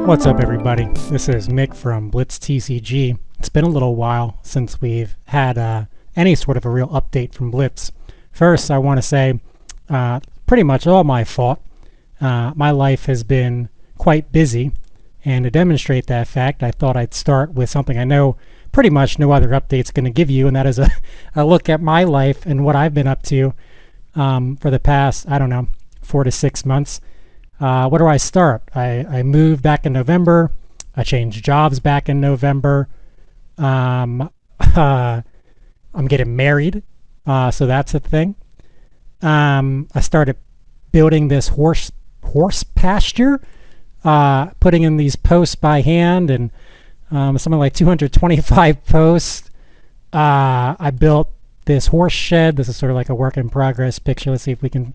What's up, everybody? This is Mick from Blitz TCG. It's been a little while since we've had any sort of a real update from Blitz. First, I want to say pretty much all my fault. My life has been quite busy, and to demonstrate that fact, I thought I'd start with something I know pretty much no other update's going to give you, and that is a look at my life and what I've been up to for the past, 4 to 6 months. Where do I start? I moved back in November. I changed jobs back in November. I'm getting married, so that's a thing. I started building this horse pasture, putting in these posts by hand, and something like 225 posts. I built this horse shed. This is sort of like a work in progress picture. Let's see if we can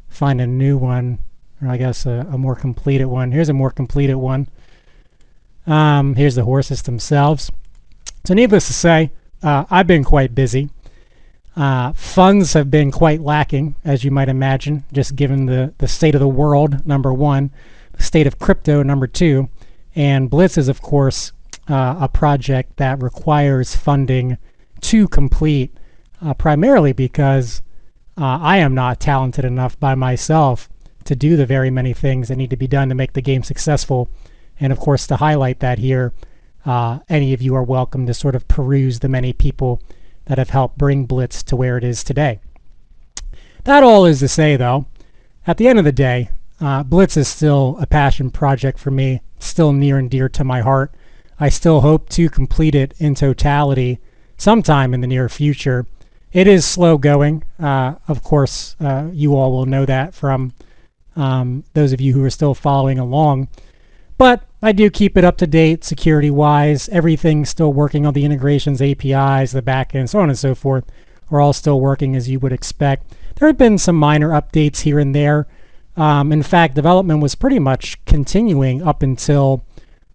find a new one, or I guess a more completed one. Here's a more completed one. Here's the horses themselves. So needless to say, I've been quite busy. Funds have been quite lacking, as you might imagine, just given the state of the world, number one, the state of crypto, number two, and Blitz is, of course, a project that requires funding to complete, primarily because I am not talented enough by myself to do the very many things that need to be done to make the game successful. And of course, to highlight that here, any of you are welcome to sort of peruse the many people that have helped bring Blitz to where it is today. That all is to say, though, at the end of the day, Blitz is still a passion project for me, still near and dear to my heart. I still hope to complete it in totality sometime in the near future. It is slow going. Of course, you all will know that from those of you who are still following along. But I do keep it up to date security-wise. Everything's still working on the integrations, APIs, the backend, so on and so forth. We're all still working as you would expect. There have been some minor updates here and there. In fact, development was pretty much continuing up until,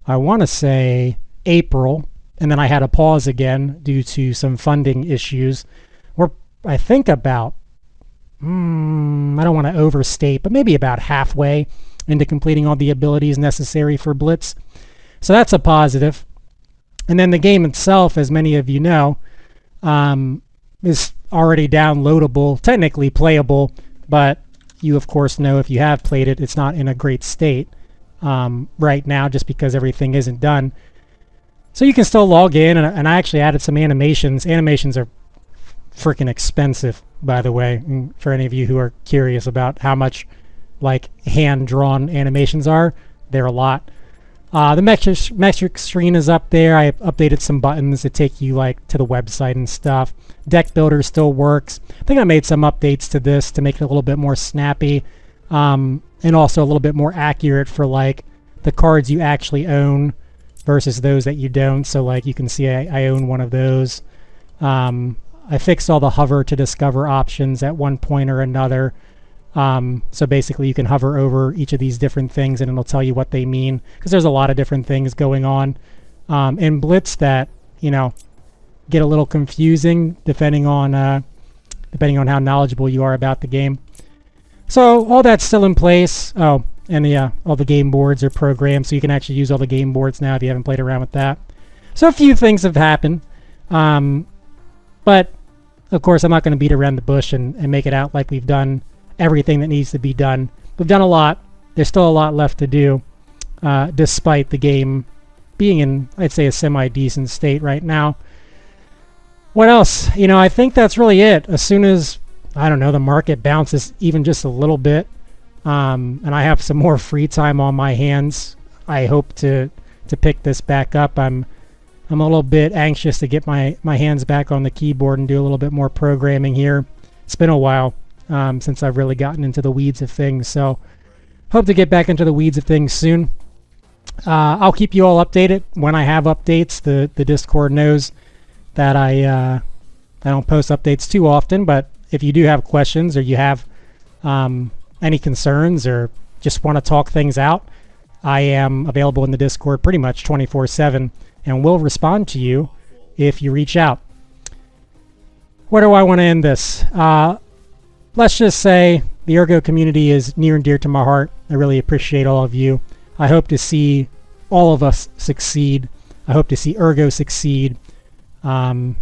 I want to say, April. And then I had a pause again due to some funding issues. We're, I think, about, I don't want to overstate, but maybe about halfway into completing all the abilities necessary for Blitz. So that's a positive. And then the game itself, as many of you know, is already downloadable, technically playable, but you of course know if you have played it, it's not in a great state right now just because everything isn't done. So you can still log in, and I actually added some animations. Animations are freaking expensive, by the way, for any of you who are curious about how much like hand-drawn animations are. They're a lot. The metric screen is up there. I updated some buttons that take you like to the website and stuff. Deck builder still works. I think I made some updates to this to make it a little bit more snappy, and also a little bit more accurate for like the cards you actually own versus those that you don't. So like you can see I own one of those. I fixed all the hover to discover options at one point or another. So basically you can hover over each of these different things and it'll tell you what they mean, because there's a lot of different things going on in Blitz that, get a little confusing depending on how knowledgeable you are about the game. So all that's still in place. Oh, and all the game boards are programmed, so you can actually use all the game boards now if you haven't played around with that. So a few things have happened, but of course I'm not going to beat around the bush and make it out like we've done everything that needs to be done. We've done a lot. There's still a lot left to do, despite the game being in, I'd say, a semi-decent state right now. What else? I think that's really it. As soon as, the market bounces even just a little bit, and I have some more free time on my hands, I hope to pick this back up. I'm a little bit anxious to get my hands back on the keyboard and do a little bit more programming here. It's been a while since I've really gotten into the weeds of things, so hope to get back into the weeds of things soon. I'll keep you all updated when I have updates. The Discord knows that I don't post updates too often, but if you do have questions or you have any concerns or just want to talk things out, I am available in the Discord pretty much 24/7 and will respond to you if you reach out. Where do I want to end this? Let's just say the Ergo community is near and dear to my heart. I really appreciate all of you. I hope to see all of us succeed. I hope to see Ergo succeed. And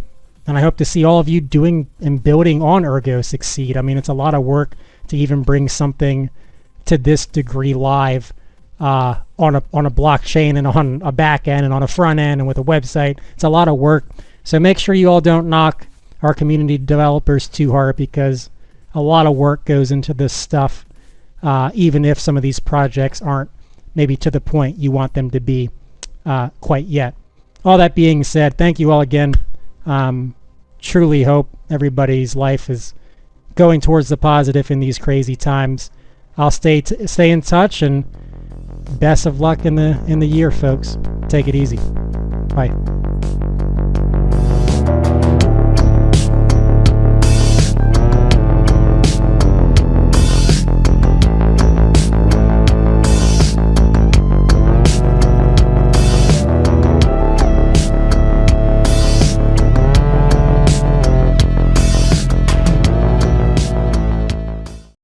I hope to see all of you doing and building on Ergo succeed. I mean, it's a lot of work to even bring something to this degree live on a blockchain and on a back end and on a front end and with a website. It's a lot of work. So make sure you all don't knock our community developers too hard, because a lot of work goes into this stuff, even if some of these projects aren't maybe to the point you want them to be quite yet. All that being said, thank you all again. Truly hope everybody's life is going towards the positive in these crazy times. I'll stay in touch, and best of luck in the year, folks. Take it easy. Bye.